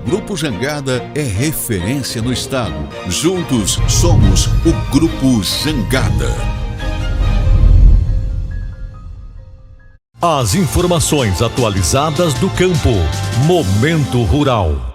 Grupo Jangada é referência no estado. Juntos somos o Grupo Jangada. As informações atualizadas do campo. Momento Rural.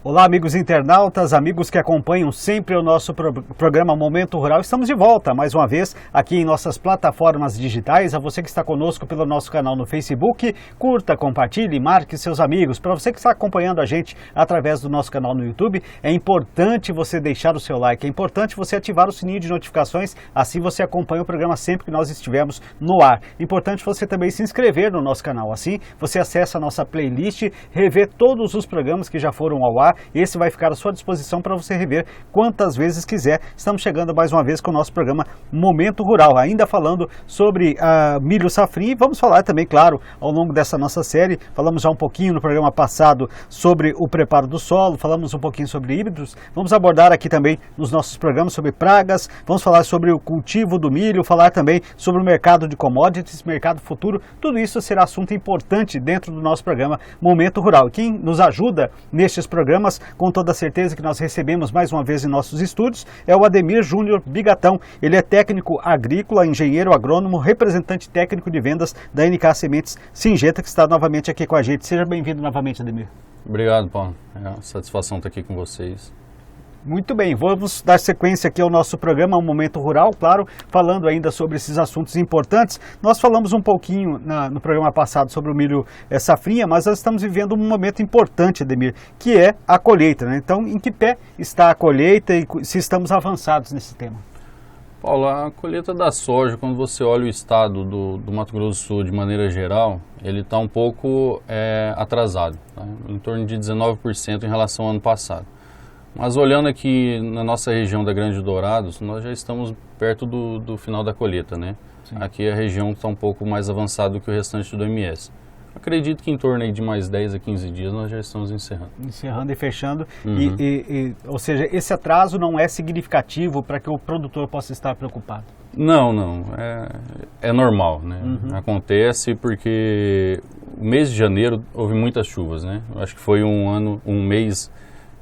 Olá, amigos internautas, amigos que acompanham sempre o nosso programa Momento Rural. Estamos de volta, mais uma vez, aqui em nossas plataformas digitais. A você que está conosco pelo nosso canal no Facebook, curta, compartilhe, marque seus amigos. Para você que está acompanhando a gente através do nosso canal no YouTube, é importante você deixar o seu like, é importante você ativar o sininho de notificações, assim você acompanha o programa sempre que nós estivermos no ar. É importante você também se inscrever no nosso canal, assim você acessa a nossa playlist, rever todos os programas que já foram ao ar. Esse vai ficar à sua disposição para você rever quantas vezes quiser. Estamos chegando mais uma vez com o nosso programa Momento Rural, ainda falando sobre milho safrinha, e vamos falar também, claro, ao longo dessa nossa série. Falamos já um pouquinho no programa passado sobre o preparo do solo, falamos um pouquinho sobre híbridos, vamos abordar aqui também nos nossos programas sobre pragas, vamos falar sobre o cultivo do milho, falar também sobre o mercado de commodities, mercado futuro. Tudo isso será assunto importante dentro do nosso programa Momento Rural. Quem nos ajuda nestes programas, com toda certeza, que nós recebemos mais uma vez em nossos estúdios, é o Ademir Júnior Bigatão. Ele é técnico agrícola, engenheiro agrônomo, representante técnico de vendas da NK Sementes Singenta, que está novamente aqui com a gente. Seja bem-vindo novamente, Ademir. Obrigado, Paulo. É uma satisfação estar aqui com vocês. Muito bem, vamos dar sequência aqui ao nosso programa, ao Momento Rural, claro, falando ainda sobre esses assuntos importantes. Nós falamos um pouquinho no programa passado sobre o milho safrinha, mas nós estamos vivendo um momento importante, Ademir, que é a colheita, né? Então, em que pé está a colheita e se estamos avançados nesse tema? Paulo, a colheita da soja, quando você olha o estado do Mato Grosso do Sul de maneira geral, ele está um pouco atrasado, tá? Em torno de 19% em relação ao ano passado. Mas olhando aqui na nossa região da Grande Dourados, nós já estamos perto do final da colheita, né? Sim. Aqui a região está um pouco mais avançada do que o restante do MS. Acredito que em torno aí de mais 10 a 15 dias nós já estamos encerrando. Encerrando e fechando. Uhum. Ou seja, esse atraso não é significativo para que o produtor possa estar preocupado? Não. É normal, né? Uhum. Acontece porque o mês de janeiro houve muitas chuvas, né? Eu acho que foi um mês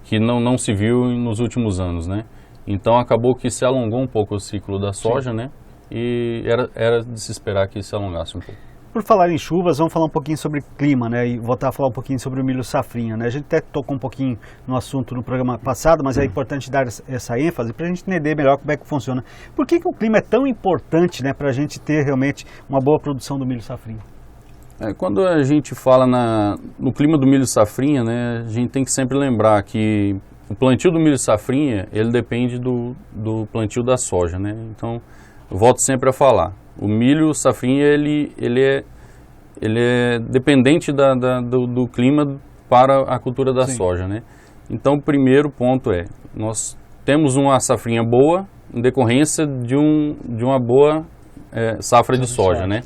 que não se viu nos últimos anos, né? Então acabou que se alongou um pouco o ciclo da soja, sim, né? E era de se esperar que se alongasse um pouco. Por falar em chuvas, vamos falar um pouquinho sobre clima, né? E voltar a falar um pouquinho sobre o milho safrinha, né? A gente até tocou um pouquinho no assunto no programa passado, mas é importante dar essa ênfase para a gente entender melhor como é que funciona. Por que o clima é tão importante, né? Para a gente ter realmente uma boa produção do milho safrinha? Quando a gente fala no clima do milho safrinha, né, a gente tem que sempre lembrar que o plantio do milho safrinha, ele depende do plantio da soja, né? Então, eu volto sempre a falar, o milho safrinha, ele é dependente do clima para a cultura da, sim, soja, né? Então, o primeiro ponto nós temos uma safrinha boa em decorrência de uma boa safra de soja, né?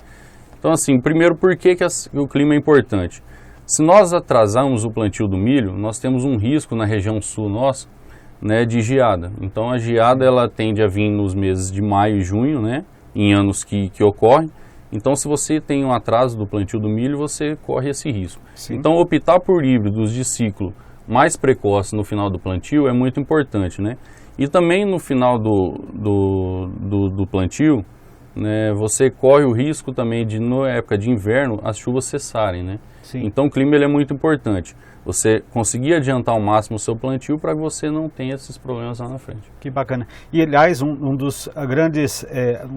Então, assim, primeiro, por que o clima é importante? Se nós atrasarmos o plantio do milho, nós temos um risco na região sul nossa, né, de geada. Então, a geada, ela tende a vir nos meses de maio e junho, né, em anos que ocorrem. Então, se você tem um atraso do plantio do milho, você corre esse risco. Sim. Então, optar por híbridos de ciclo mais precoce no final do plantio é muito importante, né? E também no final do plantio, né, você corre o risco também de, na época de inverno, as chuvas cessarem, né? Sim. Então o clima ele é muito importante. Você conseguir adiantar ao máximo o seu plantio para que você não tenha esses problemas lá na frente. Que bacana. E, aliás, uma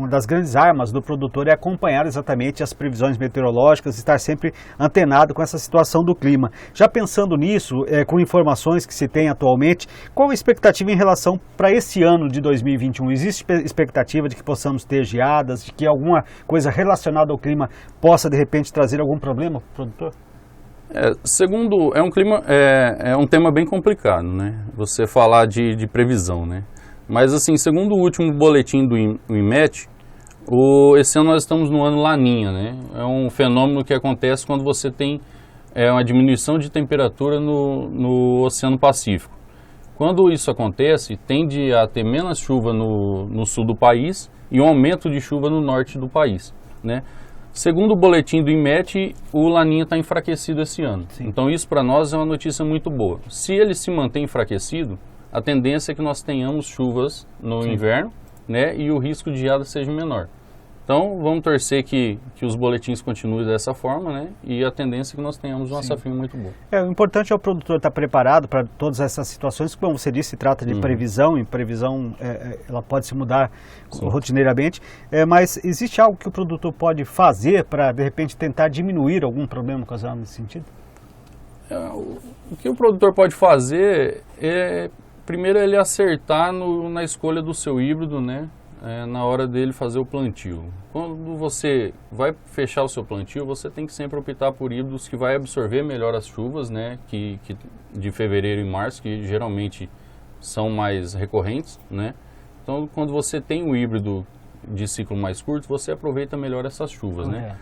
das grandes armas do produtor é acompanhar exatamente as previsões meteorológicas, estar sempre antenado com essa situação do clima. Já pensando nisso, com informações que se tem atualmente, qual a expectativa em relação para esse ano de 2021? Existe expectativa de que possamos ter geadas, de que alguma coisa relacionada ao clima possa, de repente, trazer algum problema para o produtor? É um tema bem complicado, né? Você falar de previsão, né? Mas assim, segundo o último boletim do IMET, esse ano nós estamos no ano Laninha, né? É um fenômeno que acontece quando você tem uma diminuição de temperatura no Oceano Pacífico. Quando isso acontece, tende a ter menos chuva no sul do país e um aumento de chuva no norte do país, né? Segundo o boletim do IMET, o Laninha está enfraquecido esse ano. Sim. Então isso para nós é uma notícia muito boa. Se ele se mantém enfraquecido, a tendência é que nós tenhamos chuvas no inverno, né, e o risco de geada seja menor. Então vamos torcer que os boletins continuem dessa forma, né, e a tendência é que nós tenhamos uma safrinha muito boa. O importante é o produtor estar preparado para todas essas situações, como você disse, se trata de previsão, e previsão ela pode se mudar rotineiramente, mas existe algo que o produtor pode fazer para, de repente, tentar diminuir algum problema causado nesse sentido? O que o produtor pode fazer é, primeiro, ele acertar na escolha do seu híbrido, né, na hora dele fazer o plantio. Quando você vai fechar o seu plantio, você tem que sempre optar por híbridos que vai absorver melhor as chuvas, né, que de fevereiro e março, que geralmente são mais recorrentes, né. Então, quando você tem um híbrido de ciclo mais curto, você aproveita melhor essas chuvas, né.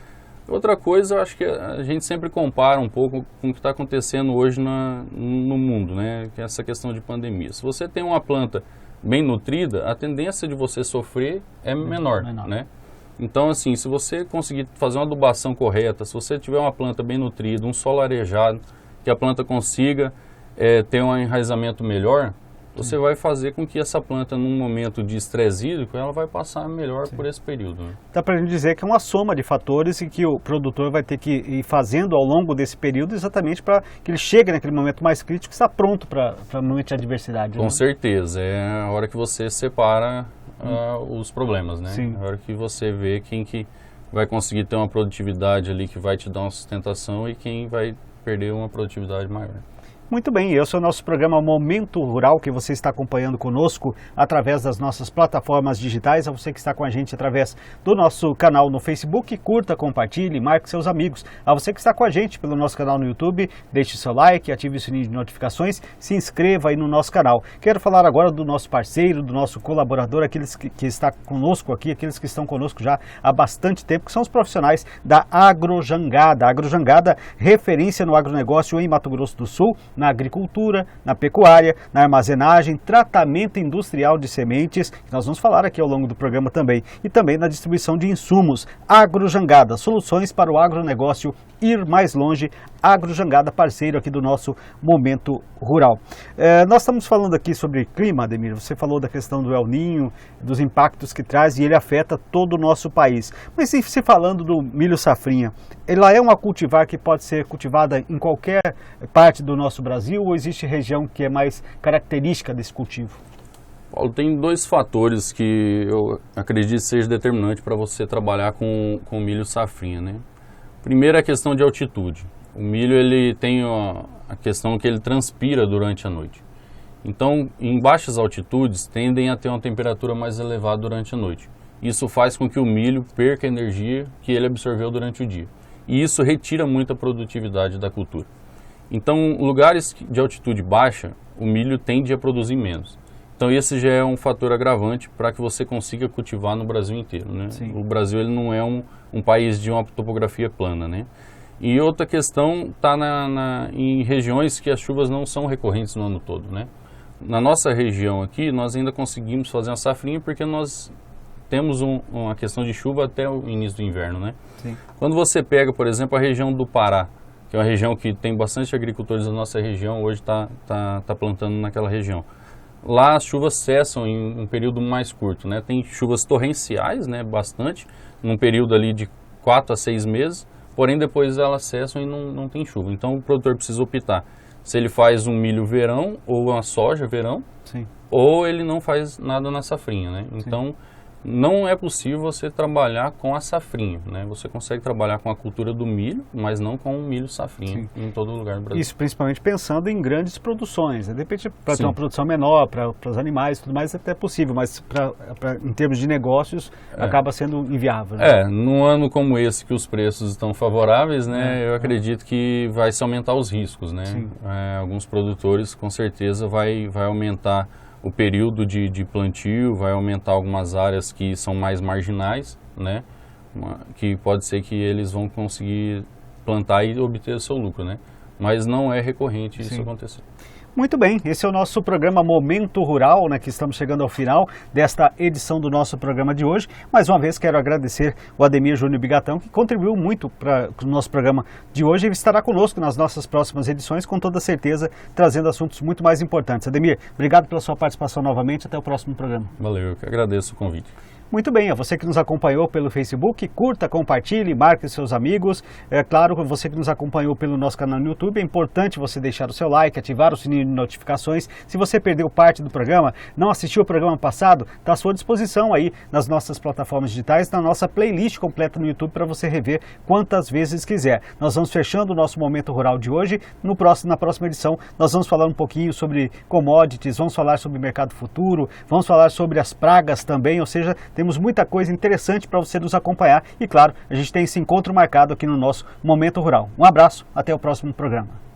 Outra coisa, eu acho que a gente sempre compara um pouco com o que está acontecendo hoje no mundo, né, que é essa questão de pandemia. Se você tem uma planta bem nutrida, a tendência de você sofrer é menor, né? Então, assim, se você conseguir fazer uma adubação correta, se você tiver uma planta bem nutrida, um solo arejado, que a planta consiga ter um enraizamento melhor, você vai fazer com que essa planta, num momento de estresse hídrico, ela vai passar melhor por esse período. Né? Dá para a gente dizer que é uma soma de fatores e que o produtor vai ter que ir fazendo ao longo desse período exatamente para que ele chegue naquele momento mais crítico e está pronto para o momento de adversidade. Com certeza, é a hora que você separa os problemas, né? Sim. É a hora que você vê quem que vai conseguir ter uma produtividade ali que vai te dar uma sustentação e quem vai perder uma produtividade maior. Muito bem, esse é o nosso programa Momento Rural, que você está acompanhando conosco através das nossas plataformas digitais. A você que está com a gente através do nosso canal no Facebook, curta, compartilhe, marque seus amigos. A você que está com a gente pelo nosso canal no YouTube, deixe seu like, ative o sininho de notificações, se inscreva aí no nosso canal. Quero falar agora do nosso parceiro, do nosso colaborador, aqueles que está conosco aqui, aqueles que estão conosco já há bastante tempo, que são os profissionais da Agrojangada. A Agrojangada, referência no agronegócio em Mato Grosso do Sul, na agricultura, na pecuária, na armazenagem, tratamento industrial de sementes, que nós vamos falar aqui ao longo do programa também, e também na distribuição de insumos. Agrojangada, soluções para o agronegócio ir mais longe. Agrojangada, parceiro aqui do nosso Momento Rural. Nós estamos falando aqui sobre clima, Ademir. Você falou da questão do El Niño, dos impactos que traz, e ele afeta todo o nosso país. Mas se falando do milho safrinha, ela é uma cultivar que pode ser cultivada em qualquer parte do nosso Brasil, ou existe região que é mais característica desse cultivo? Paulo, tem dois fatores que eu acredito seja determinante para você trabalhar com milho safrinha, né? Primeiro é a questão de altitude. O milho ele tem a questão que ele transpira durante a noite. Então, em baixas altitudes, tendem a ter uma temperatura mais elevada durante a noite. Isso faz com que o milho perca a energia que ele absorveu durante o dia. E isso retira muito a produtividade da cultura. Então, lugares de altitude baixa, o milho tende a produzir menos. Então, esse já é um fator agravante para que você consiga cultivar no Brasil inteiro, né? O Brasil ele não é um país de uma topografia plana, né? E outra questão está em regiões que as chuvas não são recorrentes no ano todo, né? Na nossa região aqui, nós ainda conseguimos fazer uma safrinha porque nós temos uma questão de chuva até o início do inverno, né? Sim. Quando você pega, por exemplo, a região do Pará, que é uma região que tem bastante agricultores da nossa região, hoje está plantando naquela região. Lá as chuvas cessam em um período mais curto, né? Tem chuvas torrenciais, né? Bastante, num período ali de 4 a 6 meses, porém depois elas cessam e não tem chuva. Então o produtor precisa optar se ele faz um milho verão ou uma soja verão, sim, ou ele não faz nada na safrinha, né? Então não é possível você trabalhar com a safrinha, né? Você consegue trabalhar com a cultura do milho, mas não com o milho safrinha, sim, em todo lugar do Brasil. Isso principalmente pensando em grandes produções, né? De repente para ter uma produção menor, para os animais e tudo mais, até é possível, mas em termos de negócios acaba sendo inviável. Né? Num ano como esse que os preços estão favoráveis, né? Eu acredito que vai se aumentar os riscos, né? Alguns produtores com certeza vai aumentar o período de plantio, vai aumentar algumas áreas que são mais marginais, né? Que pode ser que eles vão conseguir plantar e obter o seu lucro, né? Mas não é recorrente isso acontecer. Muito bem, esse é o nosso programa Momento Rural, né, que estamos chegando ao final desta edição do nosso programa de hoje. Mais uma vez quero agradecer o Ademir Júnior Bigatão, que contribuiu muito para o nosso programa de hoje e estará conosco nas nossas próximas edições, com toda certeza, trazendo assuntos muito mais importantes. Ademir, obrigado pela sua participação novamente, até o próximo programa. Valeu, eu que agradeço o convite. Muito bem, a você que nos acompanhou pelo Facebook, curta, compartilhe, marque seus amigos. É claro, você que nos acompanhou pelo nosso canal no YouTube, é importante você deixar o seu like, ativar o sininho de notificações. Se você perdeu parte do programa, não assistiu o programa passado, está à sua disposição aí nas nossas plataformas digitais, na nossa playlist completa no YouTube para você rever quantas vezes quiser. Nós vamos fechando o nosso Momento Rural de hoje. Na próxima edição, nós vamos falar um pouquinho sobre commodities, vamos falar sobre mercado futuro, vamos falar sobre as pragas também, ou seja, temos muita coisa interessante para você nos acompanhar e, claro, a gente tem esse encontro marcado aqui no nosso Momento Rural. Um abraço, até o próximo programa.